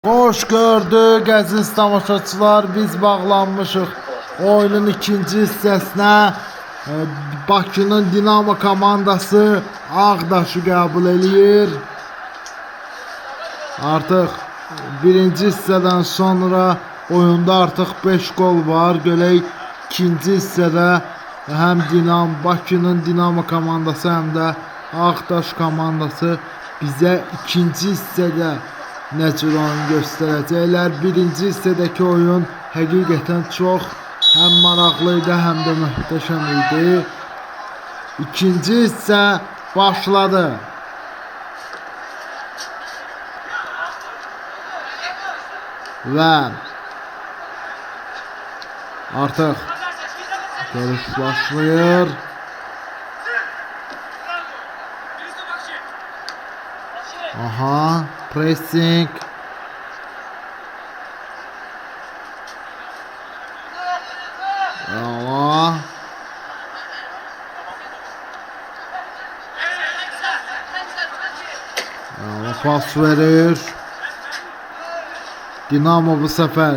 Hoş gördük əziz tamaşaçılar, biz bağlanmışıq oyunun ikinci hissəsinə. Bakının Dinamo komandası Ağdaşı qəbul eləyir. Artıq birinci hissədən sonra oyunda artıq 5 gol var. Görək ikinci hissədə həm Bakının Dinamo komandası həm də Ağdaş komandası bizə ikinci hissədə nə cür oyun göstərəcəklər. Birinci hissədəki oyun həqiqətən çox həm maraqlı idi, həm də möhtəşəm idi. İkinci hissə başladı. Və artıq görüş başlayır. Aha, pressing. Allah. Allah pas verir. Dinamo bu sefer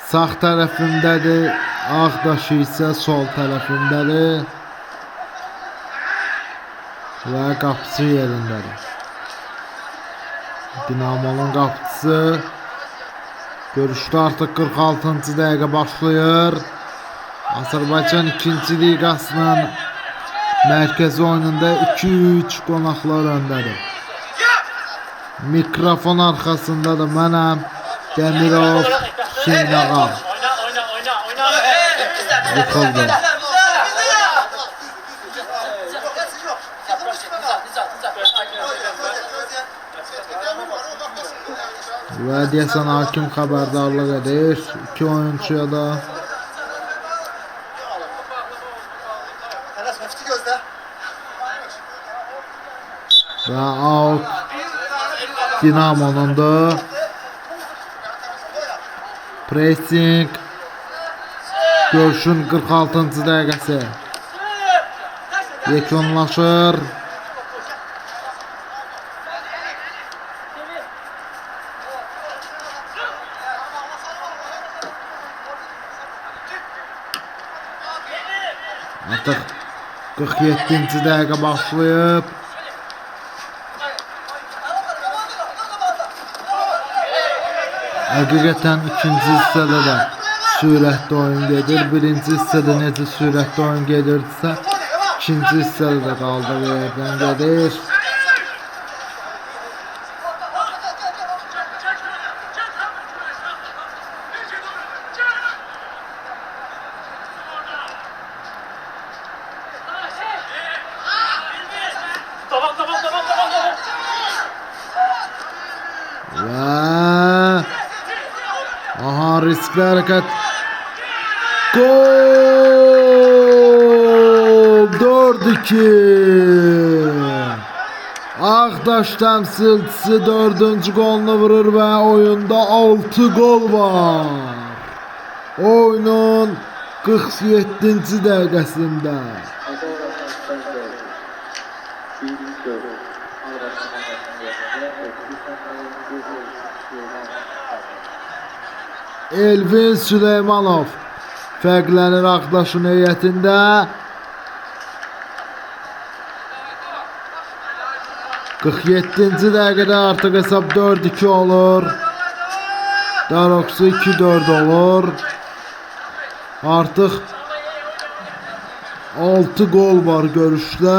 sağ tərəfindədir. Ağdaş isə sol tərəfindədir. Və qapısı yerindədir. Dinamo'nun qapısı. Görüşdə artıq 46-cı dəqiqə başlayır. Azərbaycan 2-ci liqasının mərkəzi oyununda 2-3 qonaqlar öndədir. Mikrofon arxasında da mənəm, Demirov, Hüseyn-ağa. Yıxıldı. Və deyəsən hakim xəbərdarlıq edir iki oyuncuya da. Və out Dinamo'nundur. Pressing. Görüşün 46-cı dəqiqəsi yekunlaşır. Artıq 47-ci dəqiqə başlayıb. Həqiqətən ikinci hissədə də sürətli oyun gedir. Birinci hissədə necə sürətli oyun gedirdisə, ikinci hissədə də qaldığı yerdən gedir. Aha, riskli hərəkət. Gol! 4-2. Ağdaş təmsilçisi 4-cü qolunu vurur və oyunda 6 gol var. Oyunun 47-ci dəqiqəsində. Elvin Süleymanov fərqlənir Ağdaşın heyətində. 47-ci dəqiqədə artıq hesab 4-2 olur. Daroqsu 2-4 olur. Artıq 6 gol var görüşdə.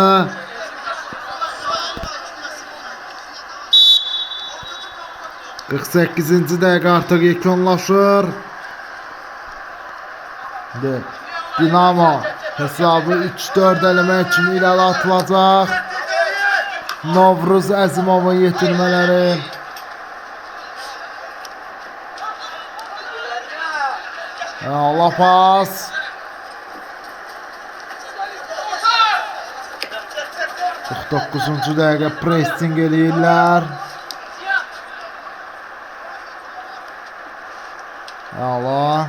Qırx 48-ci dəqiqə artıq yekunlaşır. Dinamo hesabı 3-4 eləmək üçün irəli atılacaq. Novruz Əzimovun yetirmələri. Allah pas. 49-cu dəqiqə pressing eləyirlər. Allah.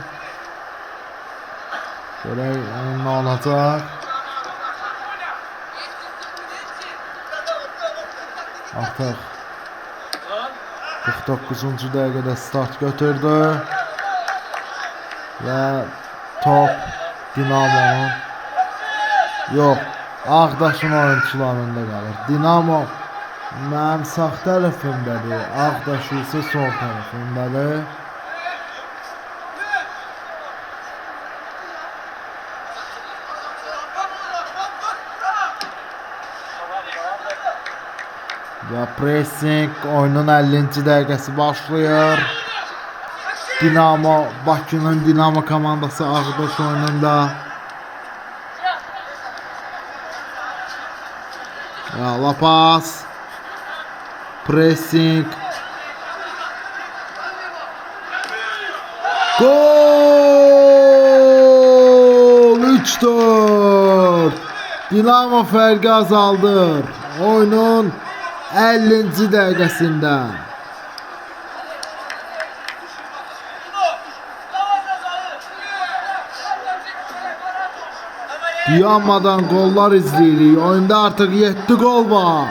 Görək nə olacaq. Artıq 49-cu dəqiqədə start götürdü və top Dinamo'nun yox, Ağdaşın oyuncularında qalır. Dinamo mənim sağ tərəfimdədir, Ağdaş isə sol tərəfimdədir. Və pressing oyunun 50-ci dəqiqəsi başlayır. Dinamo, Bakının Dinamo komandası Ağdaş oyununda. La pas. Pressing. Gol! 3-4. Dinamo fərqi azaldır. Oyunun 50-ci dəqiqəsində. Dayanmadan qollar izləyirik. Oyunda artıq 7 qol var.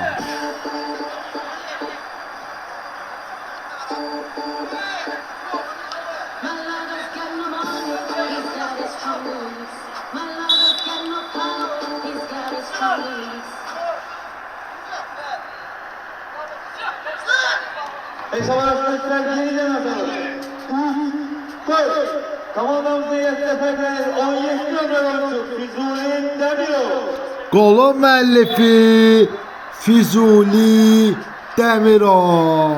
Golun müəllifi Füzuli Demirov.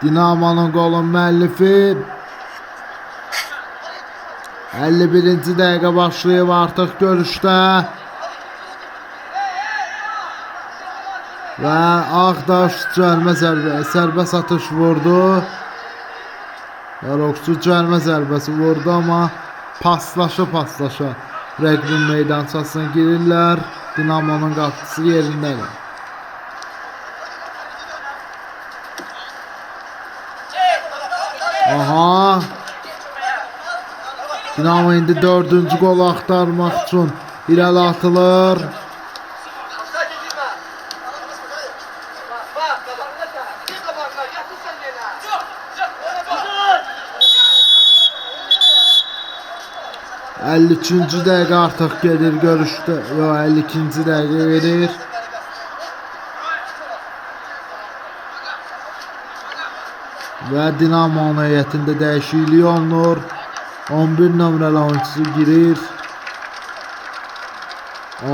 Dinamo'nun golun müəllifi 51-ci dəqiqə başlayıb artıq görüşdə. Və Ağdaş cəlmə sərbəst atış vurdu. Yarokçu cəlmə zərbəsi vurdu, amma paslaşa rəqibin meydançasına girirlər. Dinamo'nun qapısı yerindədir. Aha. Dinamo indi 4-cü qolu axtarmaq üçün irəli atılır. Üçüncü dəqiqə artıq gedir görüşdə. Yox, 52-ci dəqiqə gedir. Və Dinamo heyətində dəyişiklik olunur. 11 nömrəli oyuncusu girir.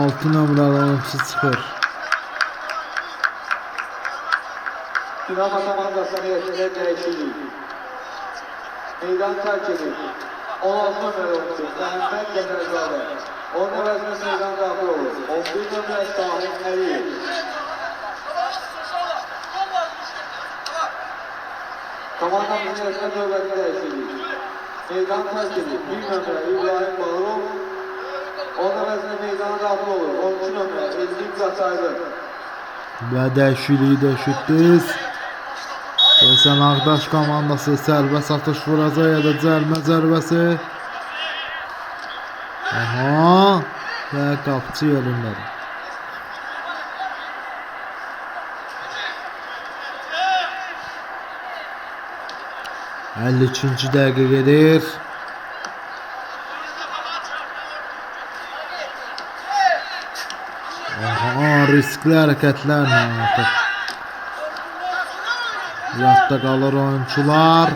6 nömrəli oyuncusu çıxır. Dinamo komandasının heyətində dəyişiklik. Meydan tərk edir. 16 nömrəli oyuncu Məhəmməd Qəfərzadə. Onun əvəzinə meydan daxil olur. 11 nömrəli Sahib Əliyev. Komandamızın heyətində növbəti dəyişiklik. Meydan tərk edir. 1 nömrəli İbrahim Bağırov. Onun əvəzinə meydana daxil olur. 12 nömrəli Elgin Qaçaylı. Və dəyişikliyi də eşitdiniz. Deyəsən Ağdaş komandası sərbəst atış vuracaq ya da cəlmə zərbəsi. Aha. Və qapıcı yerindədir. Üçüncü dəqiqə gedir. Aha, riskli hərəkətlərlə artıq. Yadda qalır oyuncular.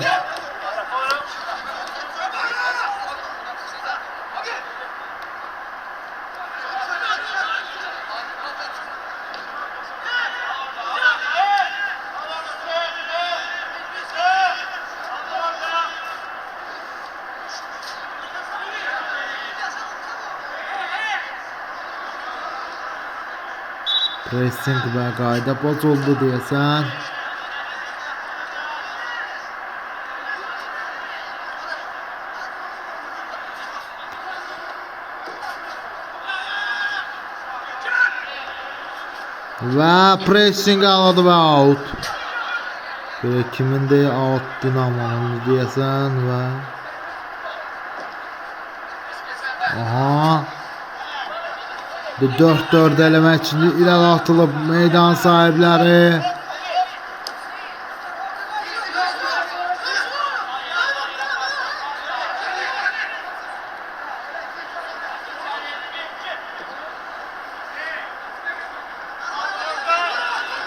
Pressing və qayda pozuldu deyəsən. Və pressing aladı və out. Görə kimindir out Dinamo'nun deyəsən və aha. 4-4 eləmək üçün irəli atılıb meydan sahibləri.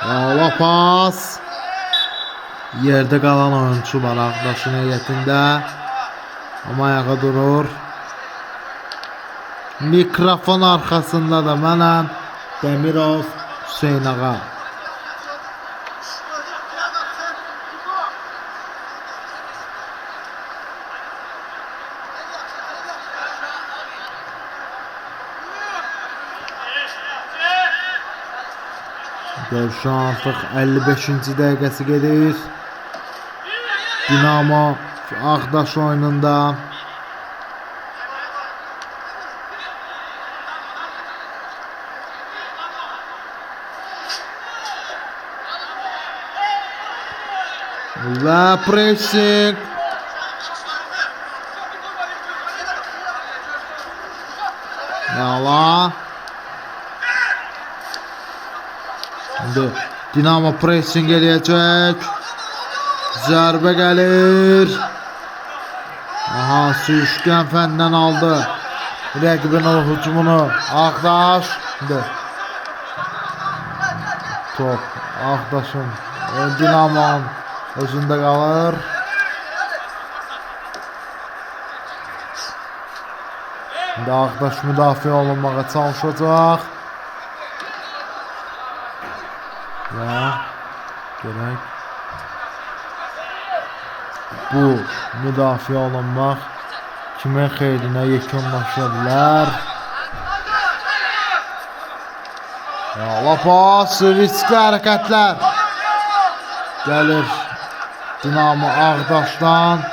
Ala pas. Yerdə qalan oyuncu var Ağdaşın heyətində. Amma ayağa durur. Mikrofon arxasında da mənəm, Demirov Hüseyn ağa. Görüşün artıq 55-ci dəqiqəsi gedir. Dinamo Ağdaş oyununda. Və pressing. Yala. Şimdi Dinamo pressing eləyəcək. Zərbə gəlir. Aha, sürüşkən fəndən aldı rəqibin o hücumunu Ağdaş. Şimdi top Ağdaşın, Dinamo'nun özündə qalır. Şimdi Ağdaş müdafiə olunmağa çalışacaq. Və görək. Bu müdafiə olunmaq kimin xeyrinə yekunlaşa bilər? Yala pas, riskli hərəkətlər gəlir Dinamo Ağdaşdan.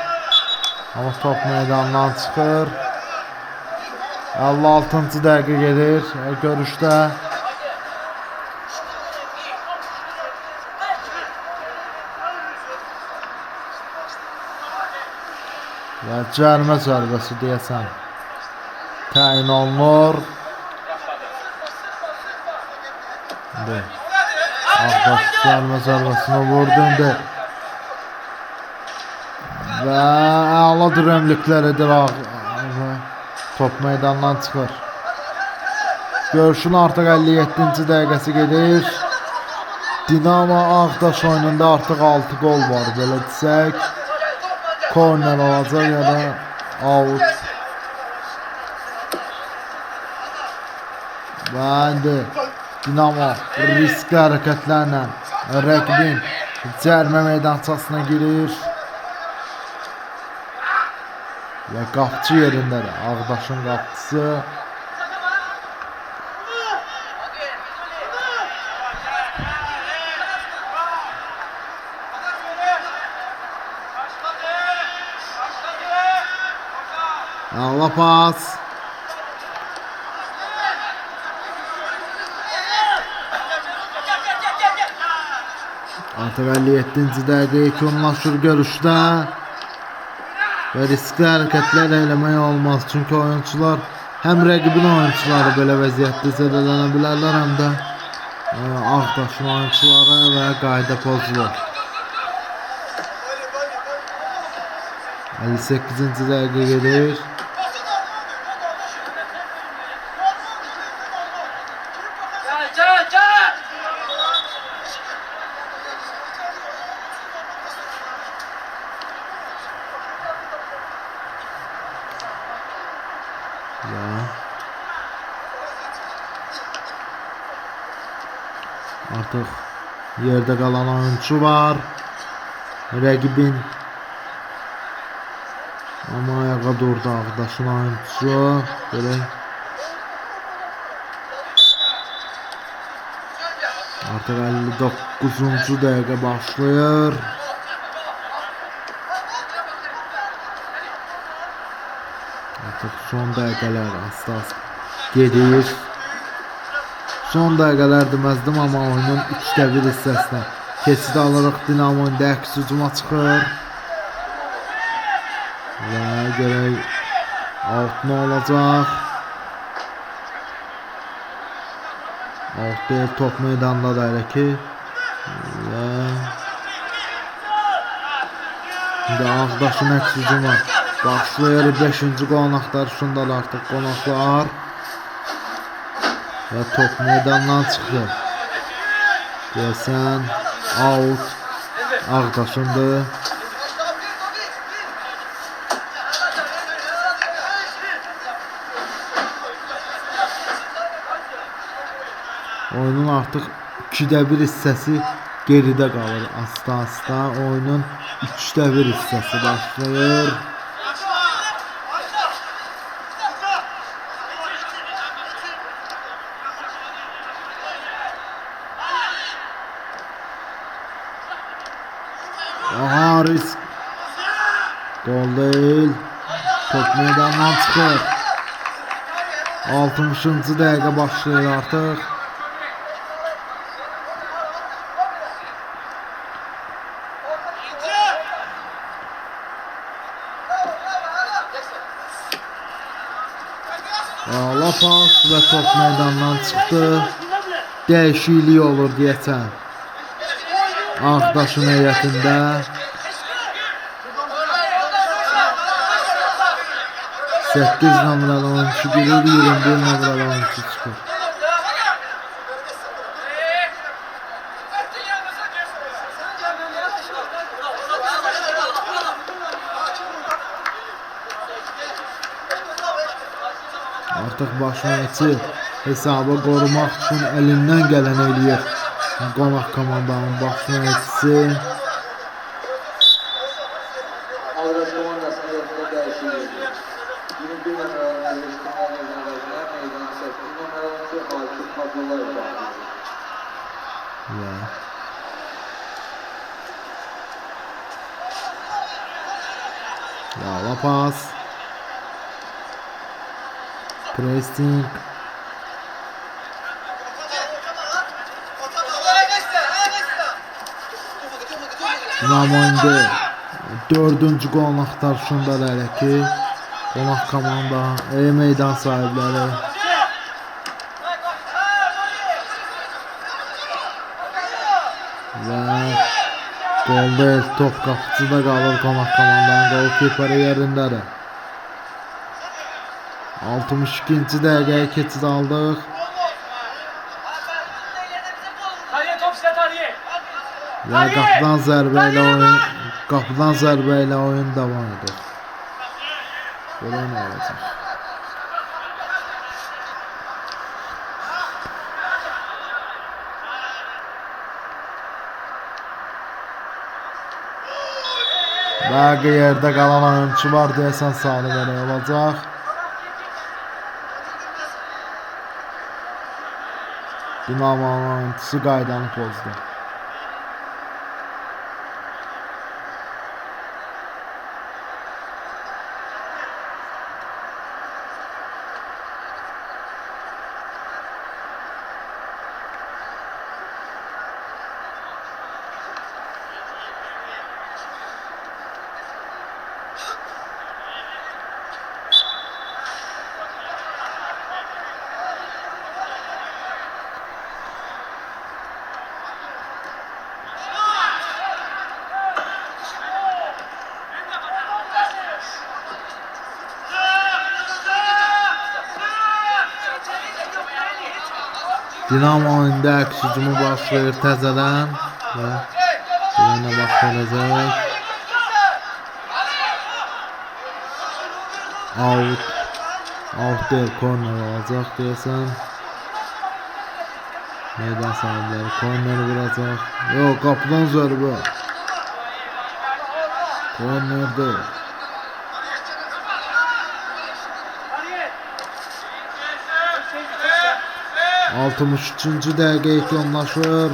Amma top meydandan çıxır. 56-cı dəqiqə gedir görüşdə. Və cərimə zərbəsi deyəsən təyin olunur. Ağdaş cərimə zərbəsini vurdu indi. Və əla dürəmliklər edir top meydandan çıxır. Görüşün artıq 57-ci dəqiqəsi gedir. Dinamo Ağdaş oyununda artıq 6 gol var, belə desək. Korner olacaq ya da out. Və indi Dinamo riskli hərəkətlərlə rəqibin cərimə meydançasına girir. Və qapçı yerindədir Ağdaşın qapçısı. Allah pas. Artıq 57-ci dəqiqə yekunlaşır görüşdə. Və riskli hərəkətlər eləmək olmaz. Çünki oyuncular, həm rəqibin oyuncuları belə vəziyyətdə zədələnə bilərlər, həm də Ağdaşın oyuncuları və qayda pozulur. 58-ci dəqiqə gedir. Artıq yerdə qalan oyuncu var rəqibin. Amma ayağa durdu Ağdaşın oyuncusu. Görək. Artıq 59-cu dəqiqə başlayır. Artıq son dəqiqələr az-az gedir. Son dəqiqələr deməzdim, amma oyunun 3/1 hissəsinə keçid alırıq. Dinamo indi əks hücuma çıxır. Və görək alt nə olacaq. Out deyil, top meydandadır elə ki. Və indi Ağdaşın əks hücumu başlayır. 5-ci qolun axtarışındadır artıq qonaqlar. Və top meydandan çıxdı. Deyəsən out Ağdaşındır. Oyunun artıq 2də 1 hissəsi geridə qalır. Asta-asta oyunun 3də 1 hissəsi başlayır. Aha, risk. Gol değil. Top meydandan çıxır. 60-cı dəqiqə başlayır artıq. Lapas və top meydandan çıxdı. Dəyişiklik olur deyəsən. Ağdaşın heyətində. Səkkiz nömrəli oyuncu girir, 21 nömrəli oyuncu çıxır. Artıq başlayıcı hesabı qorumaq üçün əlindən gələn eləyir. Qonaq komandanın başlayıcısı. Ağdaş komandasının yerində dəyişiklik. 21 nömrəli meydana 8 nömrəli oyuncu Akif Abdullayev daxil. Lapas. Pressing. Dinamo indi 4-cü qolun axtarışındadır elə ki. Qonaq komanda, meydan sahibləri. Və gol deyil, top qapıcıda qalır qonaq komandanın, qolkiperi yerindədir. 62-ci dəqiqəyə keçid aldıq. Və qapıdan zərbə ilə oyun davam edir. Belə nə olacaq? Bəqi yerdə qalan oyuncu var deyəsən, sağlı belə olacaq. Dinamo'nun oyuncusu qaydanı pozdu. Dinamo oyunda əks hücumu başlayır təzədən və yenə başlayacaq. Out deyil, korner olacaq deyəsən. Meydan sahibləri korner vuracaq. Yox, qapıdan zərbə. Korner deyil. 63-cü dəqiqə yekunlaşır.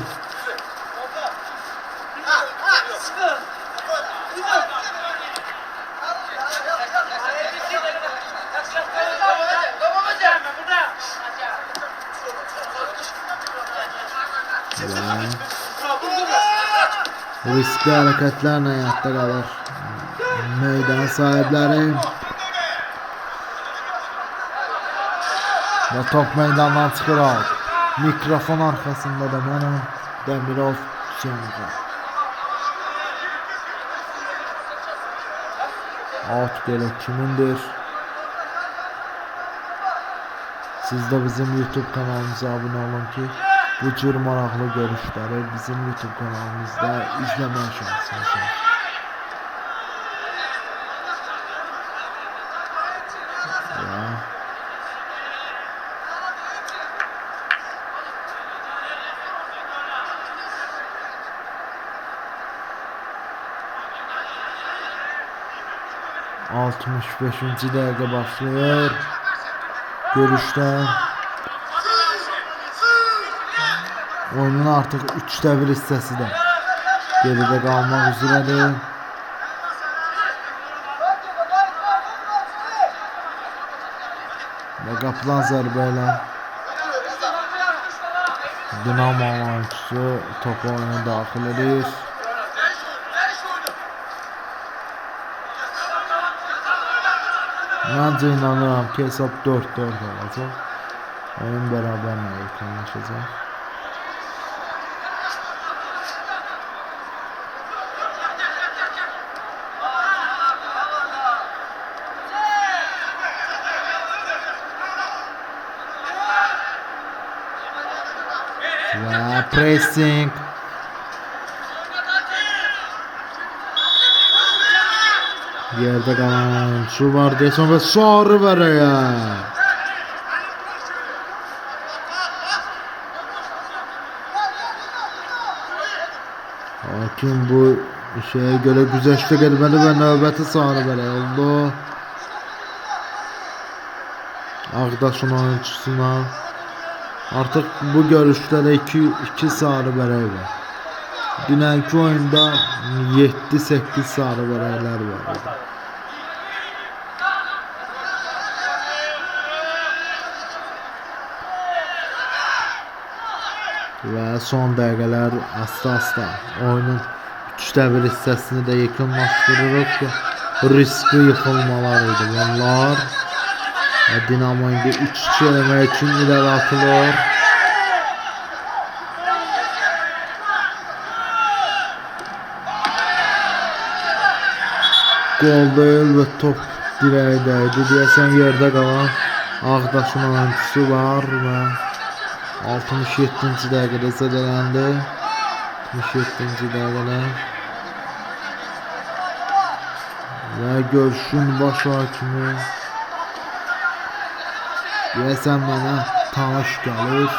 Riskli hərəkətlərlə həyatda qalır meydan sahibləri. Və top meydandan çıxır alt. Mikrofon arkasında da mənim Demirov Hüseynov. Out gələ kimindir? Siz de bizim YouTube kanalımıza abone olun ki bu cür maraqlı görüşləri bizim YouTube kanalımızda izləmə şansınız var. Ya. 65. dəqiqə başlayır. Görüşler. Oyunun artık 3'te 1 hissəsi də geride qalmaq üzrədir. Və qapılan zərbə ilə Dinamo oyuncusu topu oyuna daxil edir. Məncə inanıram ki hesab 4-4 olacaq. Oyun bərabərlə yekunlaşacaq. Və pressing. Yerde kalan şu var desin ve sarı vereye. Hakim bu şeye göre güzəştə etmeli ve növbəti sarı vereye oldu. Ağdaşın oyunçusuna artık bu görüşte de 2 sarı vereye var. Dünənki oyunda 7-8 sarı vereyler var. Və son dəqiqələr asta oyunun 3'te 1 hissəsini də yekunlaşdırırıq ki, riskli yıxılmalar idi bunlar. Dinamo indi 3-2 eləmək üçün iləri atılır. Gol değil ve top direğe değdi. Deyəsən yerde qalan Ağdaşın oyuncusu var ve 67. dəqiqədə zədələndi. 67. dəqiqədə ve görüşün baş hakimi deyəsən mənə tanış gəlir.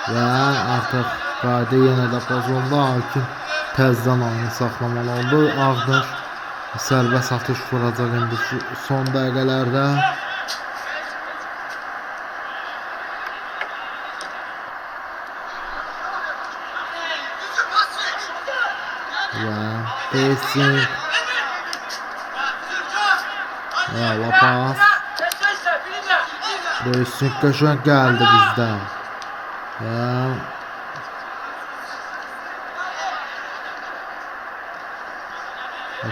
Və artıq qayda yenə də pozuldu. Hakim təzdən oyunu saxlamalı oldu. Ağdaş sərbəst atış vuracaq indi son dəqiqələrdə. Və pressing. Və lapas. Pressing qəşəng gəldi bizdən.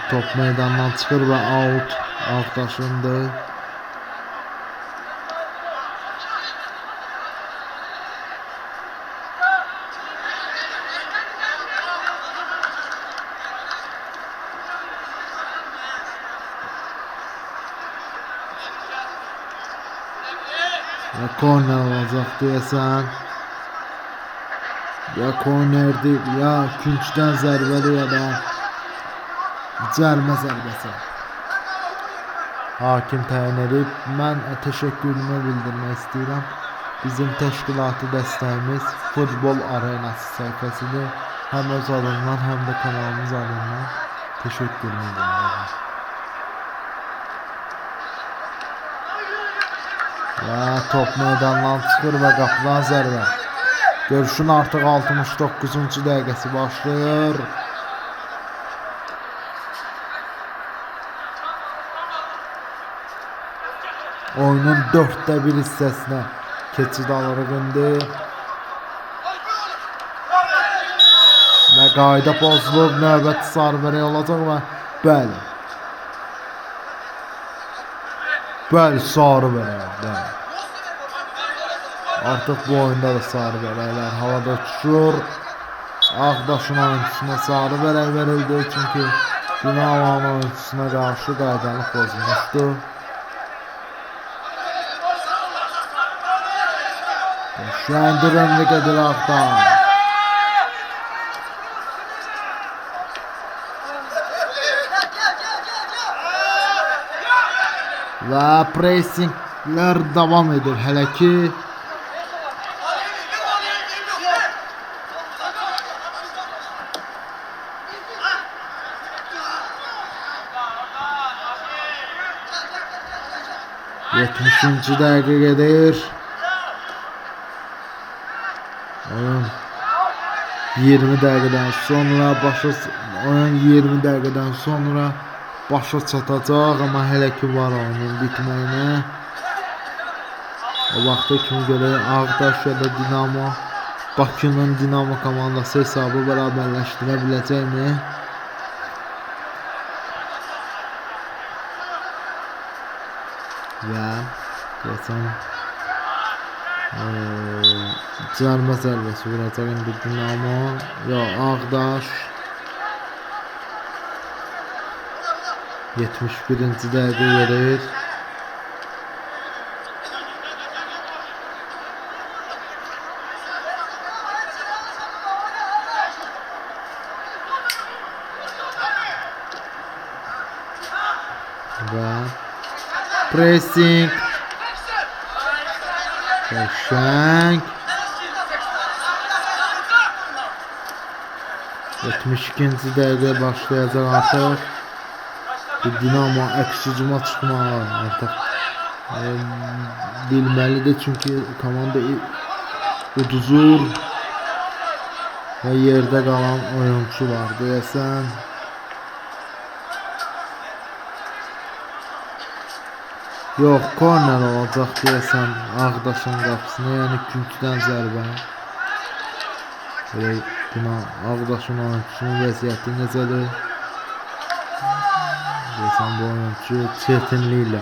Top meydandan çıxır və out Ağdaşındır. Və korner olacaq deyəsən. Ya kornerdir, ya küncdən zərbəli, ya da cərmə zərbəsi. Hakim təyin edib. Mən təşəkkürümü bildirmək istəyirəm. Bizim təşkilatı dəstəyimiz Futbol Arenası səhifəsidir. Həm öz adından, həm də kanalımız adından təşəkkürümü bildirirəm. Və top meydandan çıxır və qapıdan zərbə. Görüşün artıq 69-cu dəqiqəsi başlayır. oyunun 4'te 1 hissəsinə keçid alırıq indi. Və qayda pozulub, növbəti sarı verək olacaq və bəli. Bəli, sarı verək, bəli. Artıq bu oyunda da sarı verəklər havada uçuşur. Ağdaşın oyunçusuna sarı verək verildi, çünki Dinamo'nun oyunçusuna qarşı qaydanlıq pozulmuşdu. Şendirenlik edir Ağdaş. Və pressinglər davam edir hələ ki. Yetmişinci dəqiqə gedir. Oyun 20 dəqiqədən sonra başa çatacaq, amma hələ ki var oyunun bitməyinə. O vaxta kimi görək Ağdaş ya da Dinamo Bakının Dinamo komandası hesabı bərabərləşdirə biləcəkmi? Və deyəsən cərimə zərbəsi vuracaq indi Dinamo ya Ağdaş. 71-ci dəqiqə gedir. Və pressing. Qəşəng. 72-ci dəqiqə başlayacaq artıq. Dinamo əks hücuma çıxmalı artıq bilməlidir, çünki komanda uduzur və yerdə qalan oyunçu var deyəsən. Yox, korner olacaq deyəsən Ağdaşın qapısına, yəni küncdən zərbə. Ağdaşın oyunçusunun vəziyyəti necədir? Deyəsən bu oyuncu çətinliklə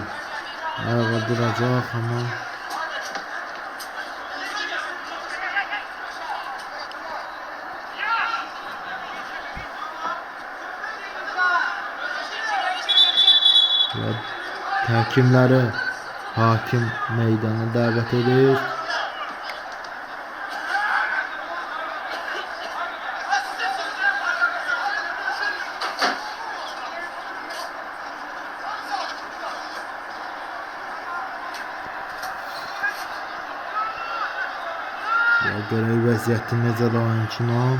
ayağa duracaq, amma həkimləri hakim meydana dəvət edir. Görək vəziyyəti necədir oyunçunun.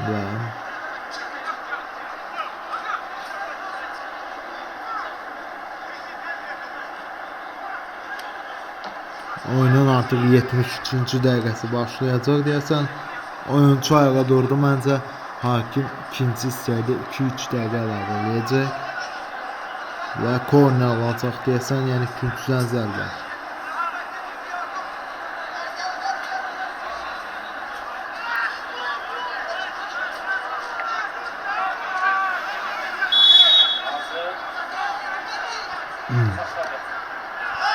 Və oyunun artıq 73-cü dəqiqəsi başlayacaq deyəsən. Oyuncu ayağa durdu, məncə hakim ikinci hissədə 2-3 dəqiqə əlavə eləyəcək və korner alacaq deyəsən, yəni küncdən zərbə.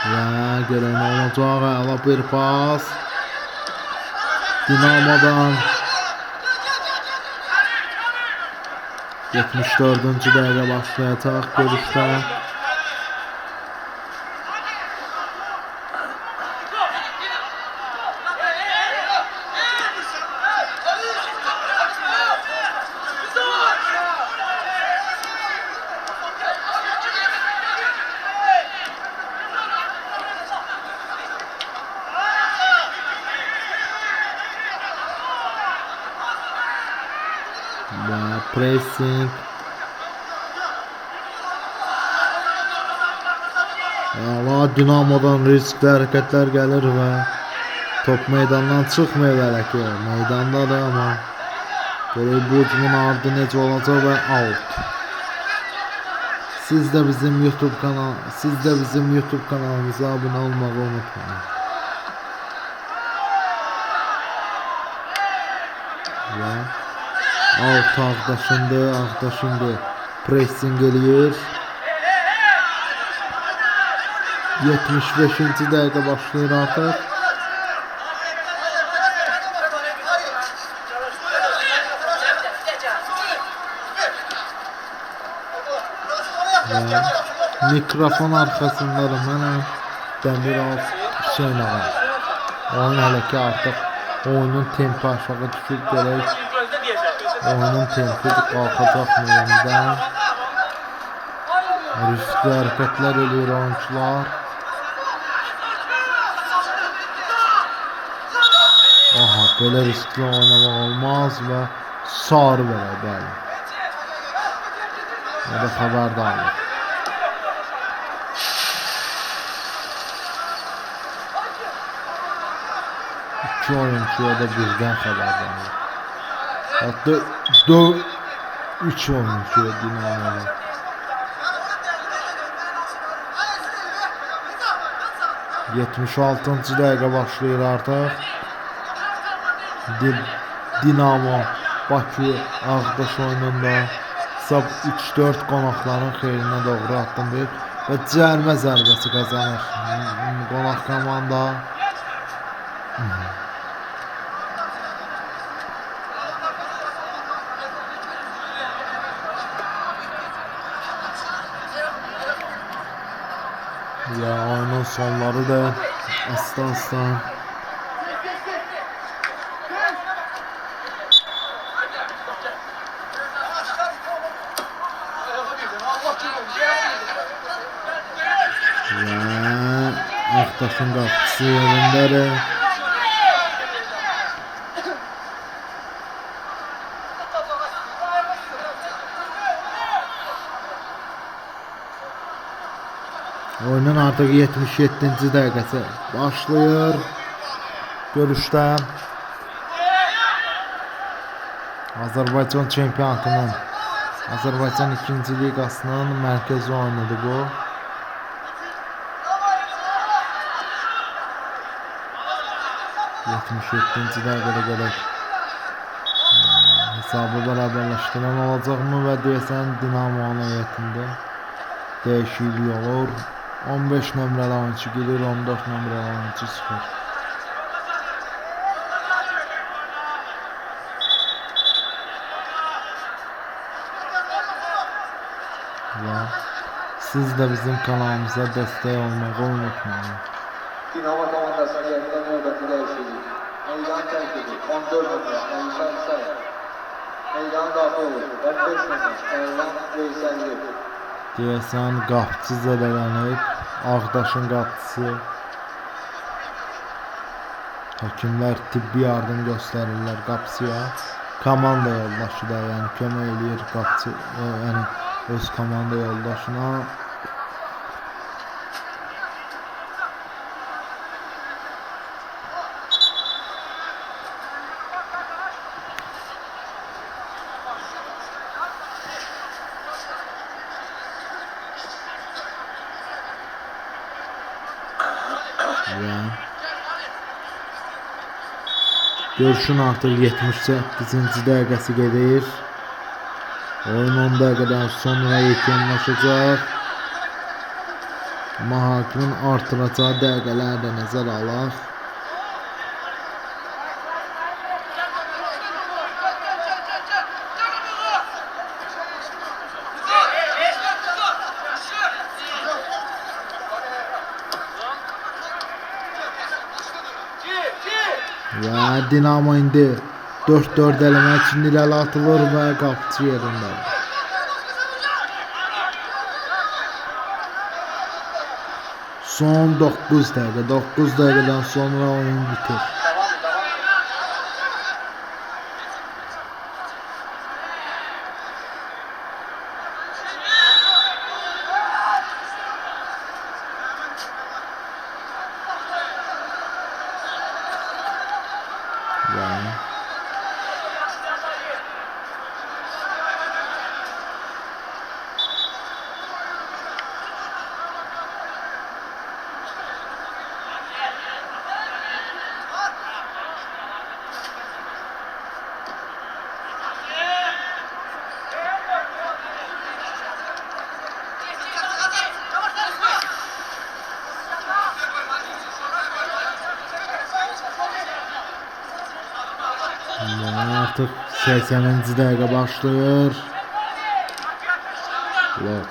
Və görək nə olacaq, əla bir pas Dinamo'dan. 74-cü dəqiqə başlayacaq görüşdə. Və pressing. Dinamo'dan riskli hərəkətlər gəlir və Top meydandan çıxmıyor hələ ki. Meydandadır amma görək bu hücumun ardı necə olacaq və out. Siz də bizim YouTube kanalımıza abunə olmağı unutmayın. Və out Ağdaşındır. Pressing eləyir. 75-ci dəqiqə başlayır artıq. Mikrofon arxasındadır mənəm. Dəmirov Hüseyn ağa. Oyun hələ ki artıq oyunun tempi aşağı düşüb gələk. Oyunun tempi qalxacaqmı yenidən? Riskli hərəkətlər eləyir oyuncular. Aha, belə riskli oynamaq olmaz və sarı verək, bəli. Ya da xəbərdarlıq. İki oyuncuya da birdən xəbərdarlıq. Hətta 3 oyuncuya Dinamo'da. ...76-cı dəqiqə başlayır artıq. Dinamo Bakı Ağdaş oyununda hesab 3-4 qonaqların xeyrinə doğru addımlayır və cərimə zərbəsi qazanır qonaq komanda. Ya oyunun sonları da aslan. Ya Ağdaşın qapısı yerindədir. Oyunun artıq 77-ci dəqiqəsi başlayır. Görüşdə Azərbaycan çempionatının, Azərbaycan 2-ci liqasının mərkəzi oyunudur bu. ...77-ci dəqiqədə gələk. Hesabı bərabərləşdirən olacaqmı və deyəsən Dinamo'nun heyətində dəyişiklik olur. 15 nömrəli oyuncu gelir, 14 nömrəli oyuncu çıxır. Və siz də bizim kanalımıza dəstək olmağı unutmayın. Dinamo komandasının yerində növbəti dəyişiklik. Meydan tərkibi 14 nömrə Nəyişan Sayan. Meydan daxil olur. 15 nömrə Ərvan Veysəlli. Deyəsən qapçı zədələnib. Ağdaşın qapçısı. Həkimlər tibbi yardım göstərirlər qapçıya. Komanda yoldaşı da, yəni kömək eləyir qapçı, yəni öz komanda yoldaşına. Görüşün artıq 78-ci dəqiqəsi gedir. Oyun 10 dəqiqədən sonra yekunlaşacaq. Amma hakimin artıracağı dəqiqələr də nəzərə alaq. Və Dinamo indi 4-4 eləmək üçün irəli atılır və qapıcı yerindədir. Son 9 dəqiqə. 9 dəqiqədən sonra oyun bitir. Artık 80-ci dəqiqə başlayır. Blok.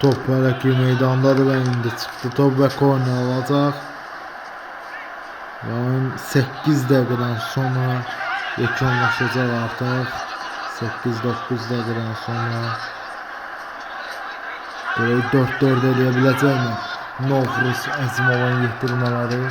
Top hələ ki meydandadır və indi çıxdı top və korner alacaq. Yəni 8 dəqiqədən sonra yekunlaşacaq artıq. 8-9 dəqiqədən sonra. Görək 4-4 eləyə biləcəkmi? Novruz Əzimovun yetirmələri.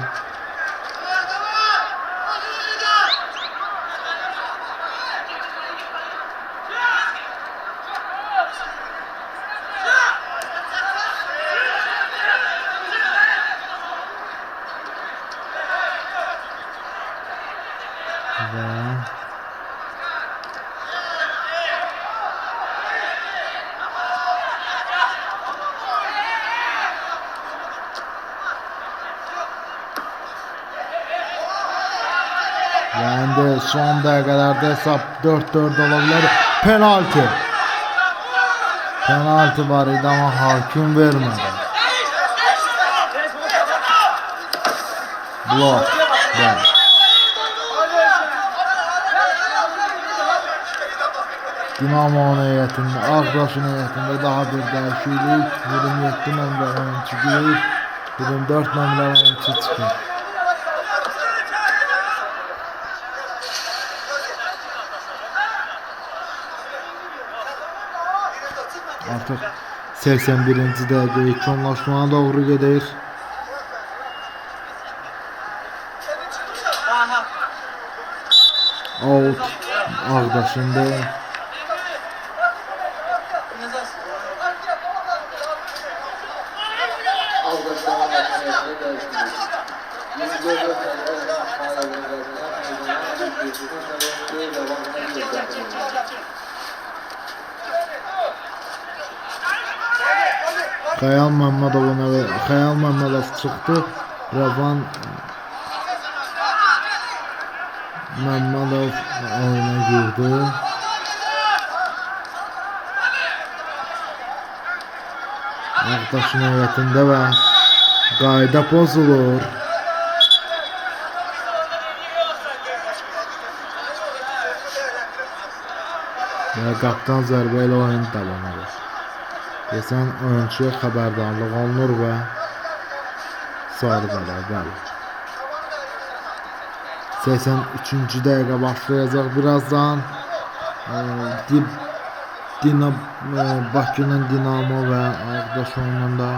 Yani son dəqiqələrdə hesab 4-4 ola bilər. Penalti. Penalti var idi amma hakim vermədi. Blok. Bəli. Dinamo heyətində, Ağdaşın heyətində daha bir dəyişiklik. 27 nömrəli oyunçu girir. 24 nömrəli oyunçu çıxır. Artıq 81-ci dəqiqə yekunlaşmaya doğru gedir. Out Ağdaşında. Xəyal Məmmədov çıxdı. Rəvan Məmmədov oyuna girdi. Ağdaşın heyətində və qayda pozulur. Və qaptan zərbə ilə oyun davam edir. Desən oyunçuya xəbərdarlıq olunur və sarı bəli. 83-cü dəqiqə başlayacaq birazdan. Bakının Dinamo və Ağdaş oyununda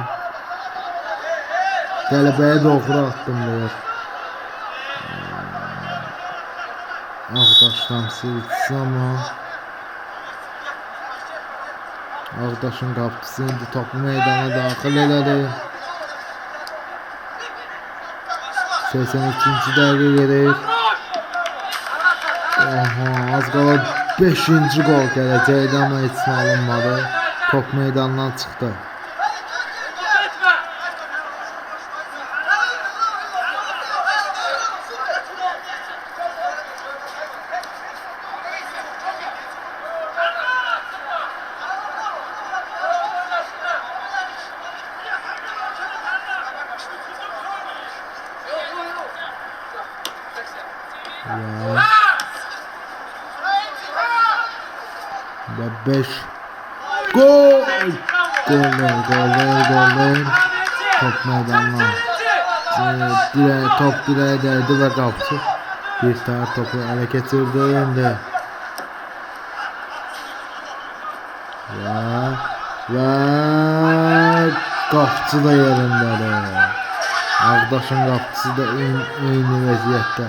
qələbəyə doğru addımlayır. Ağdaş təmsilçisi amma Ağdaşın qapıcısı indi topu meydana daxil elədi. 83-cü dəqiqə gedir. Az qala 5-ci gol gələcəkdi amma heç nə alınmadı. Top meydandan çıxdı. Ve 5 gol! Goller. Top meydanına. Top direğe değdi ve kaptı. Bir tane topu ele getirdi indi. Ve qapçı da yerindədir. Ağdaşın qapçısı da eyni vəziyyətdə.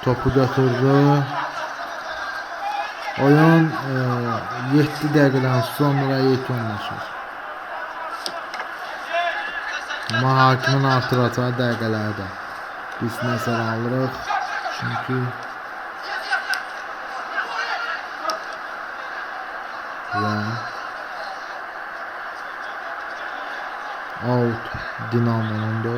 Topu götürdü. Oyun 7 dəqiqədən sonra yekunlaşır. Amma hakimin artıracağı dəqiqələrdə biz nəzərə alırıq. Çünkü ve out Dinamo'nun da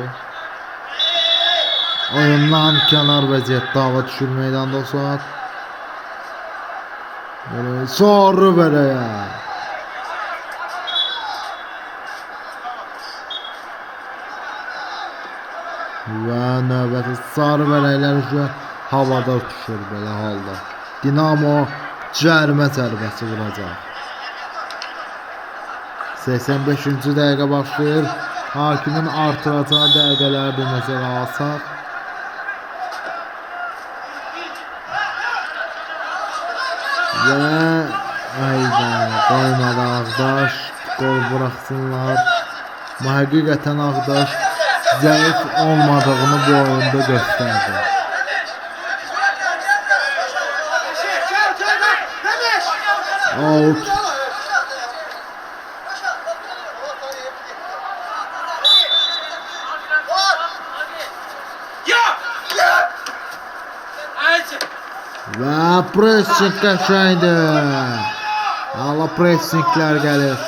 oyundan kenar vəziyyətdə hava düşür meydanda o saat. Böyle sarı verəyə. Və növbəti sarı verəklər havada uçuşur belə halda. Dinamo cərimə zərbəsi vuracaq. 85-ci dəqiqə başlayır. Hakimin artıracağı dəqiqələri də nəzərə alsaq. Və qoymadı Ağdaş qol buraxsınlar. Amma həqiqətən Ağdaş zəif olmadığını bu oyunda göstərdi. Out. Və pressing qəşəngdir. Hala pressinglər gəlir.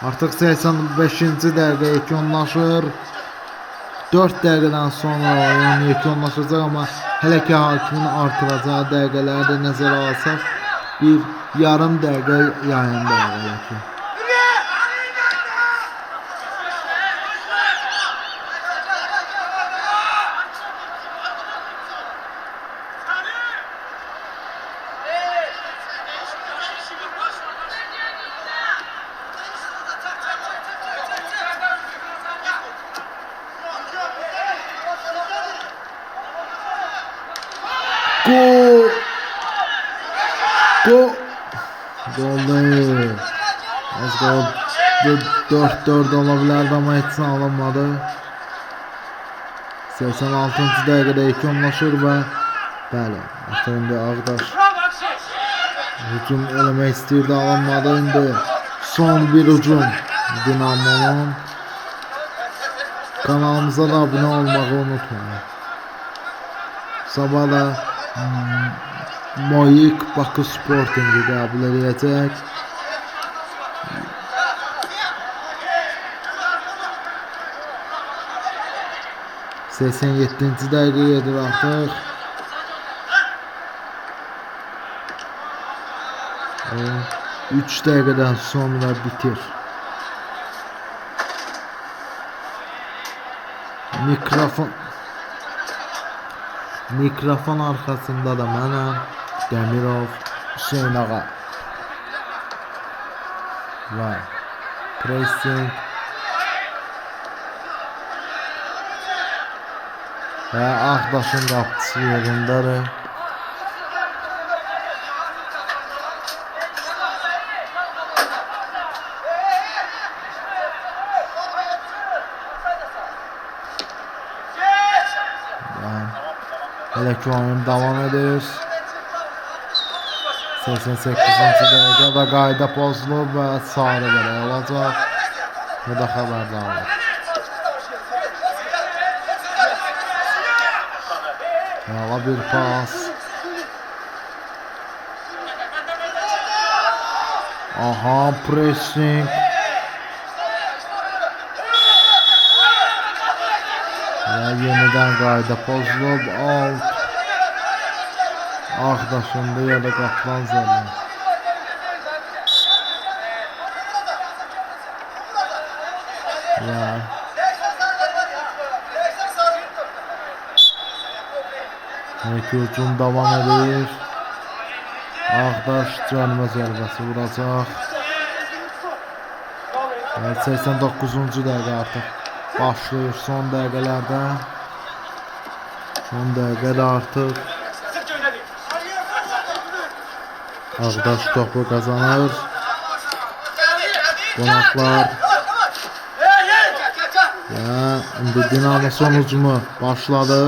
Artıq 85-ci dəqiqə yekunlaşır. 4 dəqiqədən sonra oyun yekunlaşacaq, amma hələ ki hakimin artıracağı dəqiqələri də nəzərə alsaq bir yarım dəqiqə yayında hələ ki. Gol değil. Az gol 4-4 olabilirdi ama hepsini alınmadı. 86-cı dəqiqədə yekunlaşır və bəli, artıq indi Ağdaş hücum eləmək istəyirdi, alınmadı. İndi son bir hücum Dinamo'nun. Kanalımıza da abunə olmağı unutmayın. Sabah da Moik Bakı Sporting'i qəbul edəcək. Seksen 7-ci dəqiqə gedir artıq. 3 dəqiqədən sonra bitir. Mikrofon arkasında da mənəm, Demirov, Hüseyin Ağa. Və pressing və Ağdaşın qapısı yerindədir. Hələ ki oyun davam edir. 88-ci dəqiqə və qayda pozulub və sarı verək olacaq. Bu da xəbərdarlıq. Hala bir pas. Aha, pressing. Və yenidən qayda pozulub, out. Ağdaşındı ya da qaplan zərlə. Və hücum davam edir. Ağdaş cərimə zərbəsi vuracaq. 89-cu dəqiqə artıq başlayır son dəqiqələrdə. Son dəqiqədə artıq Ağdaş topu qazanır. Qonaqlar və indi Dinamo son hücumu başladı.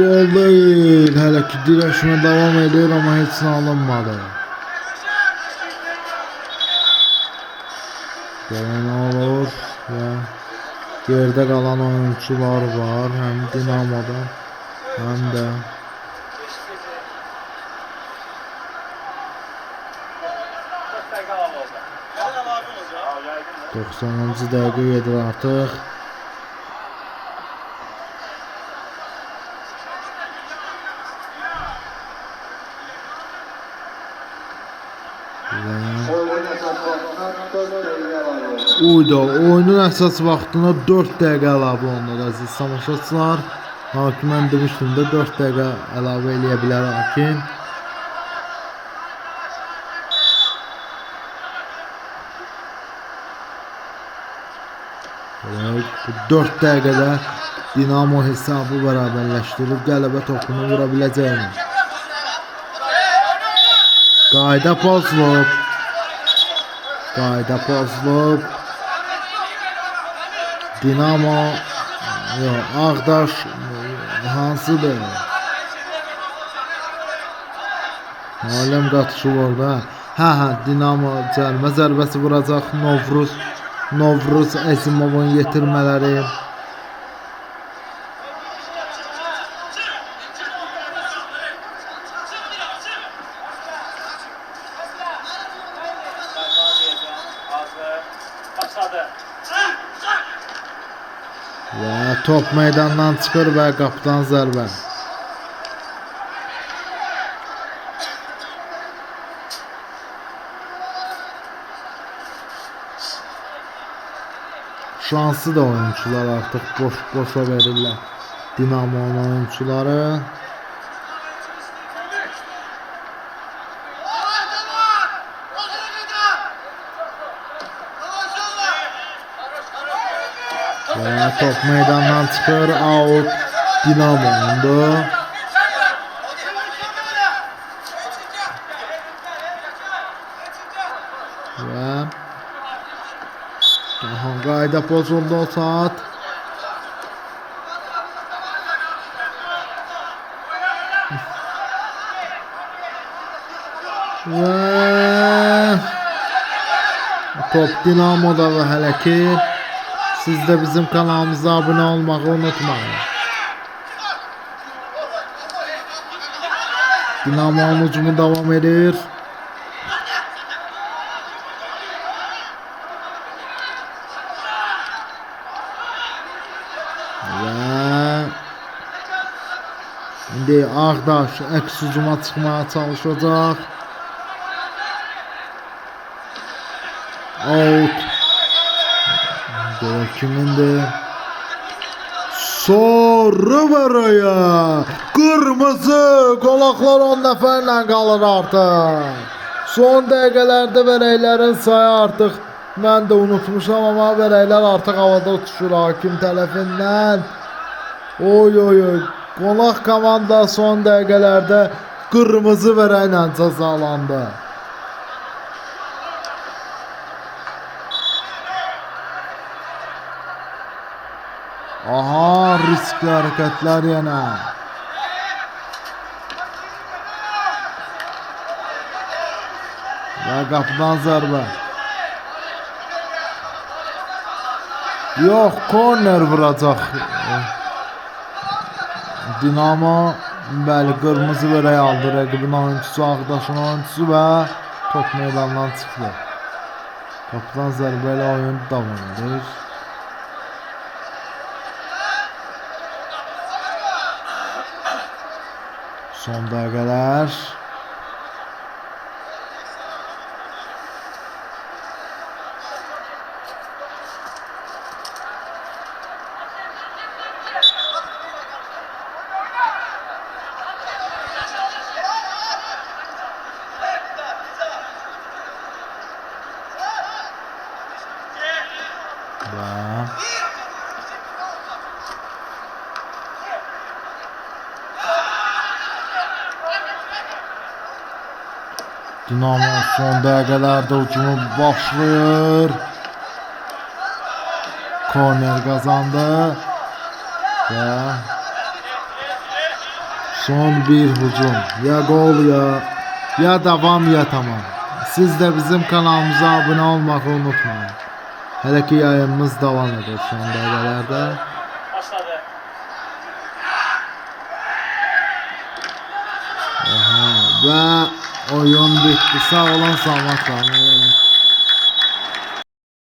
Gol değil. Hələ ki dirəşmə davam edir amma heç nə alınmadı. Görən olur və geride qalan oyuncular var. Həm Dinamo'dan həm də 90-cı dəqiqə gedir artıq. Uyda oyunun əsas vaxtına 4 dəqiqə əlavə olunur əziz tamaşaçılar. Hakim mən demişdim də 4 dəqiqə əlavə eləyə bilər hakim. Evet, 4 dəqiqədə Dinamo hesabı bərabərləşdirib qələbə topunu vura biləcəkmi? Qayda pozulub. Qayda pozulub. Dinamo yox, Ağdaş hansıdır? Aləm qatışıb orada. Hə, Dinamo cəlmə zərbəsi vuracaq. Novruz Ezimovun yetirmələri. Və top meydandan çıxır və qapıdan zərbə. Şansı da oyuncular artıq boşa verirlər. Dinamo'nun oyuncuları. Və top meydandan çıxır, out Dinamo'ndur. Və qayda pozuldu o saat. Və top Dinamo'da və hələ ki siz də bizim kanalımıza abunə olmağı unutmayın. Dinamo'nun hücumu davam edir. İndi Ağdaş əks hücuma çıxmaya çalışacaq. Out. Görək kimindir. Soru araya. Qırmızı qolaqlar 10 nəfərlə qalır artıq. Son dəqiqələrdə vərəklərin sayı artıq. Mən də unutmuşam amma vərəklər artıq havada uçuşur hakim tərəfindən. Oy. Qonaq komanda son dəqiqələrdə qırmızı vərəklə cəzalandı. Aha, riskli hərəkətlər yenə. Və qapıdan zərbə. Yox, korner vuracaq. Dinamo bəli qırmızı vərək aldı. Rəqibin oyuncusu Ağdaşın oyuncusu və top meydandan çıxdı. Qapıdan zərbə ilə oyun davam edir. Son dəqiqələr. Dinamo son dəqiqələrdə hücumu başlayır. Korner qazandı. Və Son bir hücum. Ya gol ya devam ya tamam. Siz de bizim kanalımıza abone olmayı unutmayın. Hele ki yayınımız devam eder son dakikalarda. Başladı. Aha, ve oyun bitti. Sağ olun, sağlıkla.